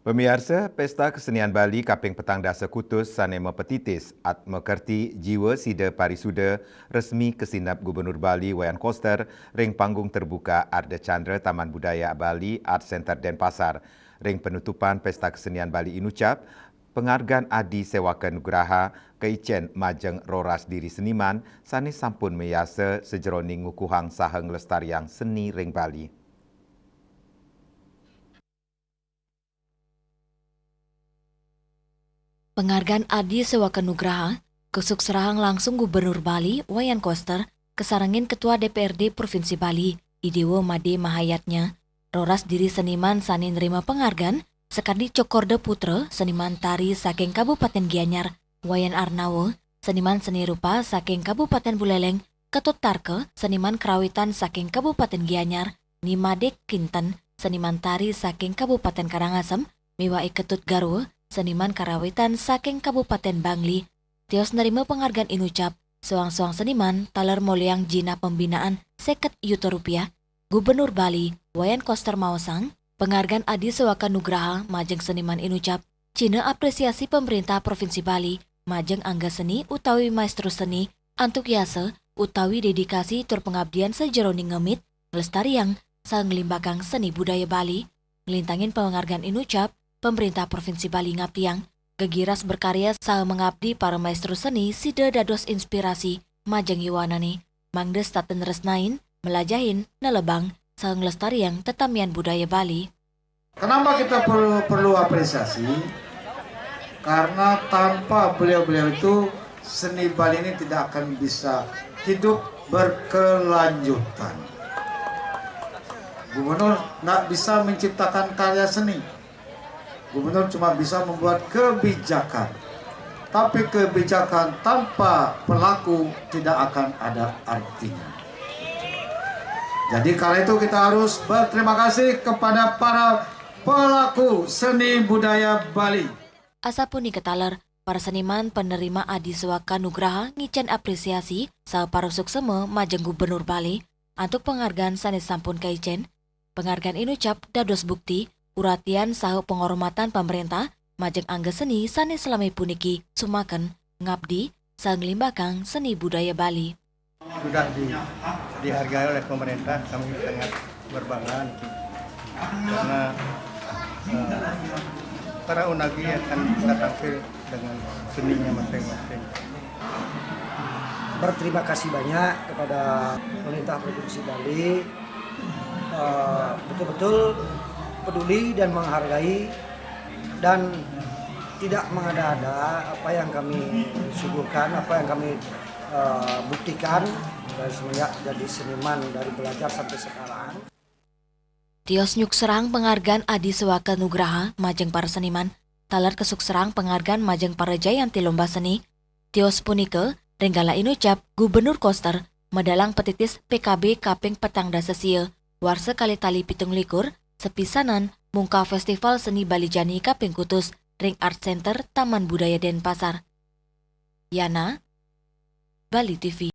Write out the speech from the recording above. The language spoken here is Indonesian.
Pemirsa, Pesta Kesenian Bali Kaping Petang Dasa Kutus Sanema Petitis at Mekerti Jiwa Sida Parisuda resmi kesinap Gubernur Bali Wayan Koster ring panggung terbuka Arda Chandra Taman Budaya Bali Art Center Denpasar. Ring penutupan Pesta Kesenian Bali inucap, penghargaan Adi Sewaka Nugraha Keicen Majeng Roras Diri Seniman sanis sampun meyasa sejeroning ngukuhang saheng lestariang seni ring Bali. Penghargaan Adi Sewaka Nugraha kesuk serahang langsung Gubernur Bali Wayan Koster kesarangin Ketua DPRD Provinsi Bali Idewo Made Mahayatnya. Roras Diri Seniman sani nerima penghargaan sekadi Cokorde Putra seniman tari saking Kabupaten Gianyar, Wayan Arnawo seniman seni rupa saking Kabupaten Buleleng, Ketut Tarke seniman kerawitan saking Kabupaten Gianyar, Nimade Kinten seniman tari saking Kabupaten Karangasem, Miwai Ketut Garwo seniman karawitan saking Kabupaten Bangli. Tios nerima penghargaan inucap suang-suang seniman taler moliang jina pembinaan 50 juta rupiah. Gubernur Bali Wayan Koster Maosang penghargaan Adi Sewaka Nugraha majeng seniman inucap Cina apresiasi pemerintah Provinsi Bali majeng angga seni utawi maestro seni antuk yase utawi dedikasi tur pengabdian sejeroning ngemit ngelestariang sang ngelimbakang seni budaya Bali. Ngelintangin penghargaan inucap pemerintah Provinsi Bali ngaptiang gegiras berkarya saha mengabdi para maestro seni sida dados inspirasi majeng yuwanani mangdes taten resnain melajahin nelebang saha ngelestariang tetamian budaya Bali. Kenapa kita perlu apresiasi? Karena tanpa beliau-beliau itu seni Bali ini tidak akan bisa hidup berkelanjutan. Gubernur nggak bisa menciptakan karya seni. Gubernur cuma bisa membuat kebijakan. Tapi kebijakan tanpa pelaku tidak akan ada artinya. Jadi karena itu kita harus berterima kasih kepada para pelaku seni budaya Bali. Asapuni ketaler, para seniman penerima Adi Sewaka Nugraha ngicen apresiasi saha parusuk seme majeng Gubernur Bali antuk penghargaan sanes sampun kaicen. Penghargaan inucap dados bukti uratian saha penghormatan pemerintah majeng angga seni sanes selami puniki sumaken ngabdi saha ngelimbakang seni budaya Bali. Sudah dihargai oleh pemerintah, kami sangat berbangga karena para unagi akan bisa tampil dengan seninya masing-masing. Berterima kasih banyak kepada pemerintah Provinsi Bali, betul-betul peduli dan menghargai dan tidak mengada-ada apa yang kami suguhkan, apa yang kami buktikan dari semenjak jadi seniman dari belajar sampai sekarang. Tios nyuk serang penghargaan Adi Sewaka Nugraha majeng para seniman talar kesuk serang penghargaan majeng para jayanti lomba seni. Tios punike renggala inucap Gubernur Koster medalang petitis PKB Kaping Petang Dasa Sieu warse kali tali pitung likur sepisanan mungka Festival Seni Bali Jani Kaping Kutus Ring Art Center Taman Budaya Denpasar. Yana Bali TV.